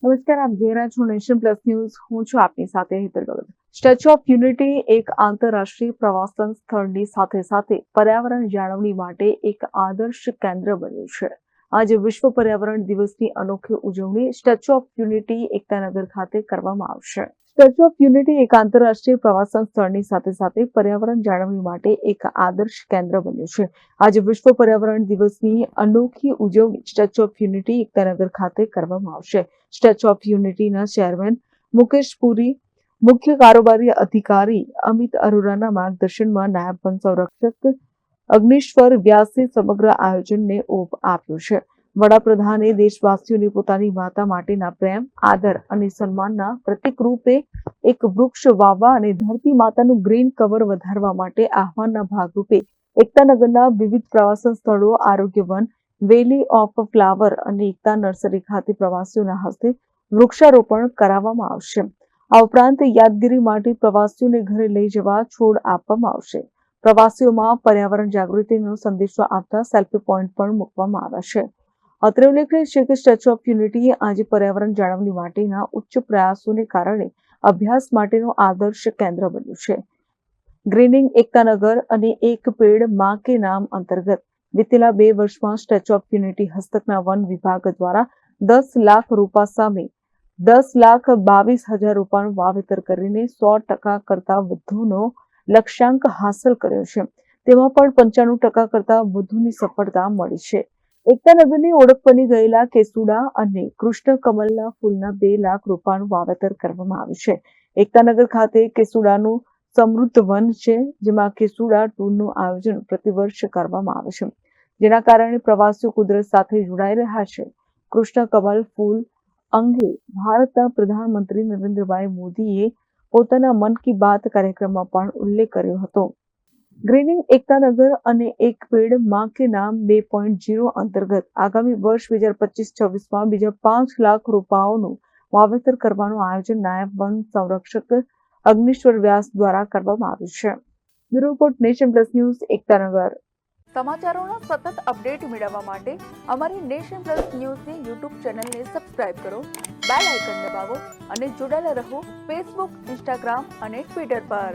નમસ્કાર, આપ જોઈ રહ્યા છો નેશન પ્લસ ન્યૂઝ. હું છું આપની સાથે હેતલ ભગત. સ્ટેચ્યુ ઓફ યુનિટી એક આંતરરાષ્ટ્રીય પ્રવાસન સ્થળની સાથે સાથે પર્યાવરણ જાળવણી માટે એક આદર્શ કેન્દ્ર બન્યું છે. આજે વિશ્વ પર્યાવરણ દિવસની અનોખી ઉજવણી સ્ટેચ્યુ ઓફ યુનિટી એકતાનગર ખાતે કરવામાં આવશે. સ્ટેચ્યુ ઓફ યુનિટી એક આંતરરાષ્ટ્રીય પ્રવાસન સ્થળની સાથે સાથે પર્યાવરણ જાળવણી માટે એક આદર્શ કેન્દ્ર બન્યું છે. આજે વિશ્વ પર્યાવરણ દિવસની અનોખી ઉજવણી સ્ટેચ્યુ ઓફ યુનિટી એકતાનગર ખાતે કરવામાં આવશે. સ્ટેચ્યુ ઓફ યુનિટીના ચેરમેન મુકેશ પુરી, મુખ્ય કારોબારી અધિકારી અમિત અરોરાના માર્ગદર્શનમાં નાયબ વન સંરક્ષક અગ્નિશ્વર વ્યાસે સમગ્ર આયોજનને ઓપ આપ્યો છે. વડાપ્રધાને દેશવાસીઓને પોતાની માતા માટેના પ્રેમ, આદર અને સન્માનના પ્રતીક રૂપે એક વૃક્ષ વાવવા અને ધરતી માતાનું ગ્રીન કવર વધારવા માટે આહવાનના ભાગરૂપે એકતાનગરના વિવિધ પ્રવાસન સ્થળો, આરોગ્ય વન, વેલી ઓફ ફ્લાવર અને એકતા નર્સરી ખાતે પ્રવાસીઓના હસ્તે વૃક્ષારોપણ કરાવવામાં આવશે. આ ઉપરાંત યાદગીરી માટે પ્રવાસીઓને ઘરે લઈ જવા છોડ આપવામાં આવશે. પ્રવાસીઓમાં પર્યાવરણ જાગૃતિનો સંદેશો આપતા સેલ્ફી પોઈન્ટ પણ મૂકવામાં આવ્યા છે. અત્રે ઉલ્લેખનીય છે કે સ્ટેચ્યુ ઓફ યુનિટી આજે પર્યાવરણ જાળવણી માટેના ઉચ્ચ પ્રયાસોને કારણે અભ્યાસ માટેનું આદર્શ કેન્દ્ર બન્યું છે. ગ્રીનિંગ એકતાનગર અને એક પેડ માં કે નામ અંતર્ગત વિતેલા 2 વર્ષમાં સ્ટેચ્યુ ઓફ યુનિટી હસ્તકના વન વિભાગ દ્વારા 10 લાખ રૂપિયા સામે 10,22,000 રૂપિયાનું વાવેતર કરીને 100% કરતા વધુનો લક્ષ્યાંક હાંસલ કર્યો છે. તેમાં પણ 95% કરતા વધુની સફળતા મળી છે. એકતાનગરની ઓળખ બની ગયેલા કેસુડા અને કૃષ્ણ કમલના ફૂલના 2 લાખ રૂપિયાનું વાવેતર કરવામાં આવ્યું છે. એકતાનગર ખાતે કેસુડાનું સમૃદ્ધ વન છે, જેમાં કેસુડા ટૂરનું આયોજન પ્રતિવર્ષ કરવામાં આવે છે, જેના કારણે પ્રવાસીઓ કુદરત સાથે જોડાઈ રહ્યા છે. કૃષ્ણ કમલ ફૂલ અંગે ભારતના પ્રધાનમંત્રી નરેન્દ્રભાઈ મોદીએ પોતાના મન કી બાત કાર્યક્રમમાં પણ ઉલ્લેખ કર્યો હતો. ગ્રીનિંગ એકતાનગર અને એક પેડ માં કે નામ 2.0 અંતર્ગત આગામી વર્ષ 2025-26માં બીજા 5 લાખ રૂપિયાઓનું વાવેતર કરવાનું આયોજન નાયબ વન સંરક્ષક અગ્નિશ્વર વ્યાસ દ્વારા કરવામાં આવ્યું છે. Bureau report, Nation Plus News, એકતાનગર. સમાચારોના સતત અપડેટ મેળવવા માટે અમારી નેશન પ્લસ ન્યૂઝની યુટ્યુબ ચેનલને સબસ્ક્રાઇબ કરો, બેલ આઇકન દબાવો અને જોડાયેલા રહો ફેસબુક, ઇન્સ્ટાગ્રામ અને ટ્વિટર પર.